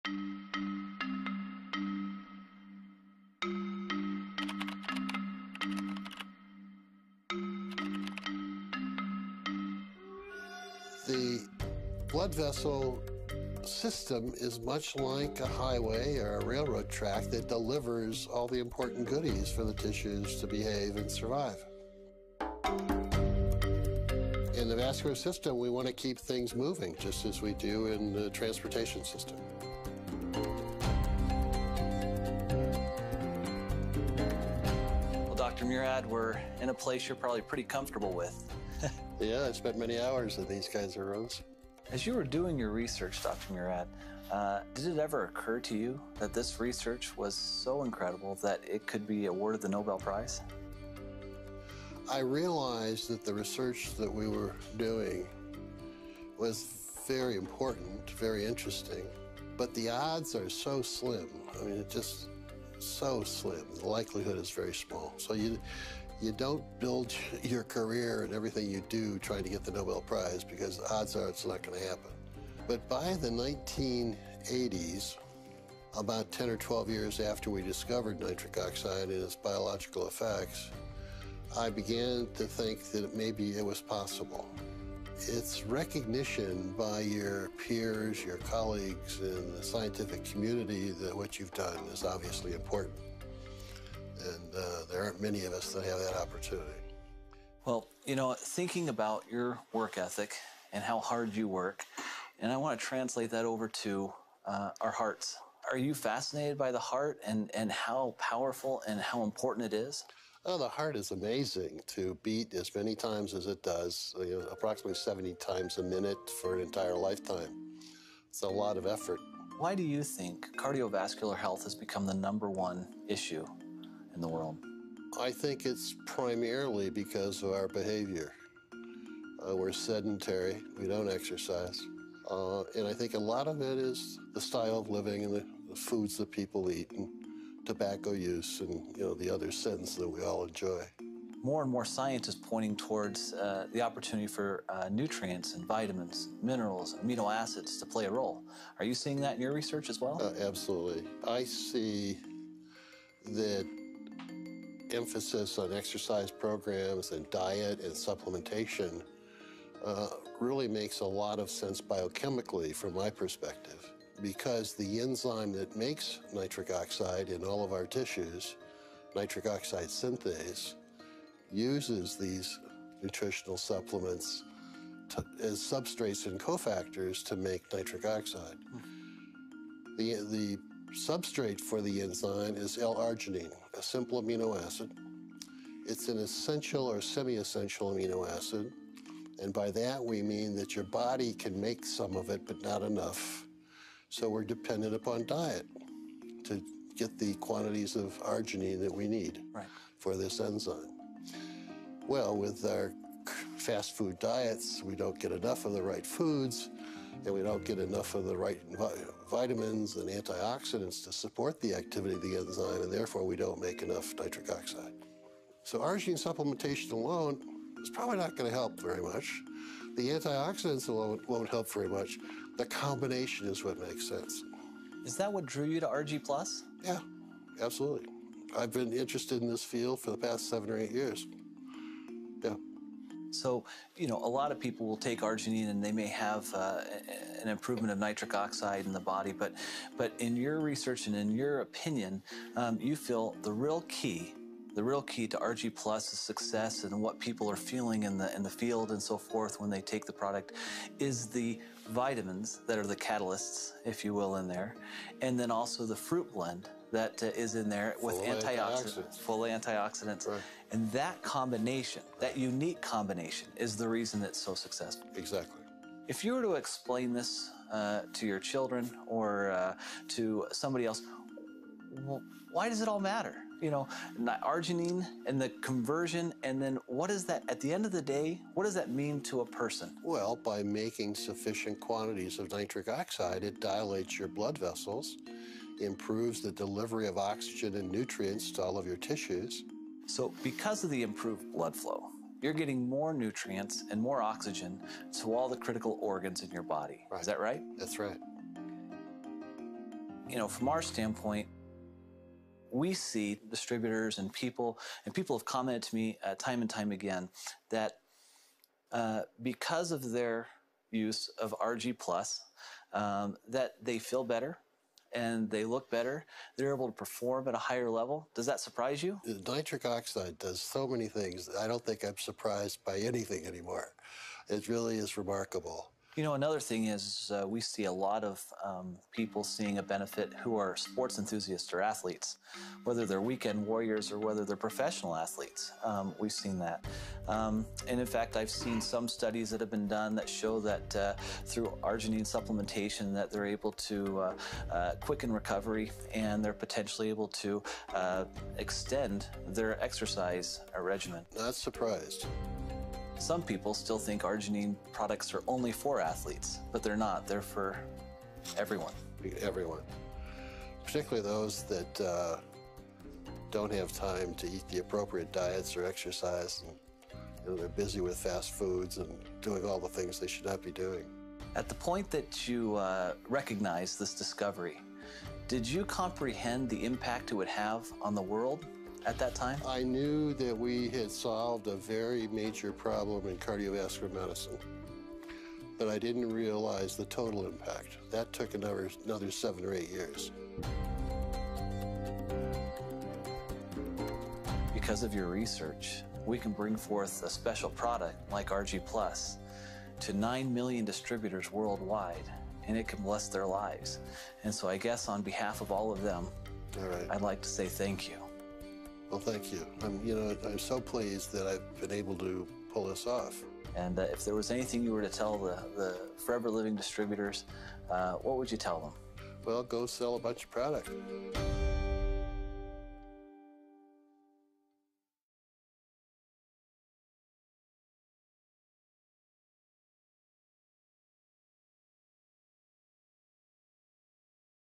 The blood vessel system is much like a highway or a railroad track that delivers all the important goodies for the tissues to behave and survive. In the vascular system, we want to keep things moving, just as we do in the transportation system. Well, Dr. Murad, we're in a place you're probably pretty comfortable with. Yeah, I spent many hours in these kinds of rooms. As you were doing your research, Dr. Murad, did it ever occur to you that this research was so incredible that it could be awarded the Nobel Prize? I realized that the research that we were doing was very important, very interesting, but the odds are so slim. I mean, it's just so slim. The likelihood is very small. So you don't build your career and everything you do trying to get the Nobel Prize, because the odds are it's not going to happen. But by the 1980s, about 10 or 12 years after we discovered nitric oxide and its biological effects, I began to think that maybe it was possible. It's recognition by your peers, your colleagues in the scientific community that what you've done is obviously important. And there aren't many of us that have that opportunity. Well, you know, thinking about your work ethic and how hard you work, and I want to translate that over to our hearts. Are you fascinated by the heart and how powerful and how important it is? Oh, the heart is amazing to beat as many times as it does, approximately 70 times a minute for an entire lifetime. It's a lot of effort. Why do you think cardiovascular health has become the #1 issue in the world? I think it's primarily because of our behavior. We're sedentary, we don't exercise, and I think a lot of it is the style of living and the foods that people eat, and tobacco use, and the other sins that we all enjoy. More and more science is pointing towards the opportunity for nutrients and vitamins, minerals, amino acids to play a role. Are you seeing that in your research as well? Absolutely. I see that emphasis on exercise programs and diet and supplementation really makes a lot of sense biochemically from my perspective, because the enzyme that makes nitric oxide in all of our tissues, nitric oxide synthase, uses these nutritional supplements as substrates and cofactors to make nitric oxide. The substrate for the enzyme is L-arginine, a simple amino acid. It's an essential or semi-essential amino acid, and by that we mean that your body can make some of it, but not enough. So we're dependent upon diet to get the quantities of arginine that we need for this enzyme. Well, with our fast food diets, we don't get enough of the right foods, and we don't get enough of the right vitamins and antioxidants to support the activity of the enzyme, and therefore we don't make enough nitric oxide. So arginine supplementation alone is probably not going to help very much. The antioxidants alone won't help very much. The combination is what makes sense. Is that what drew you to RG+? Yeah, absolutely. I've been interested in this field for the past 7 or 8 years. Yeah. So, a lot of people will take arginine and they may have an improvement of nitric oxide in the body, but in your research and in your opinion, you feel the real key to RG+ is success and what people are feeling in the field and so forth when they take the product is the vitamins that are the catalysts, if you will, in there, and then also the fruit blend that is in there with full antioxidants. Right. And that combination, that unique combination, is the reason it's so successful. Exactly. If you were to explain this to your children or to somebody else, well, why does it all matter? Arginine and the conversion, and then what is that, at the end of the day, what does that mean to a person? Well, by making sufficient quantities of nitric oxide, it dilates your blood vessels, improves the delivery of oxygen and nutrients to all of your tissues. So because of the improved blood flow, you're getting more nutrients and more oxygen to all the critical organs in your body. Right. Is that right? That's right. from our standpoint, we see distributors and people have commented to me time and time again that because of their use of RG+, that they feel better and they look better. They're able to perform at a higher level. Does that surprise you? Nitric oxide does so many things. I don't think I'm surprised by anything anymore. It really is remarkable. Another thing is we see a lot of people seeing a benefit who are sports enthusiasts or athletes, whether they're weekend warriors or whether they're professional athletes. We've seen that. And in fact, I've seen some studies that have been done that show that through arginine supplementation that they're able to quicken recovery and they're potentially able to extend their exercise regimen. Not surprised. Some people still think arginine products are only for athletes, but they're not. They're for everyone. Everyone. Particularly those that don't have time to eat the appropriate diets or exercise. And, they're busy with fast foods and doing all the things they should not be doing. At the point that you recognized this discovery, did you comprehend the impact it would have on the world at that time? I knew that we had solved a very major problem in cardiovascular medicine, but I didn't realize the total impact. That took another 7 or 8 years. Because of your research, we can bring forth a special product like RG+ to 9 million distributors worldwide, and it can bless their lives. And so I guess on behalf of all of them, All right. I'd like to say thank you. Well, thank you. I'm so pleased that I've been able to pull this off. And if there was anything you were to tell the forever living distributors, what would you tell them? Well, go sell a bunch of product.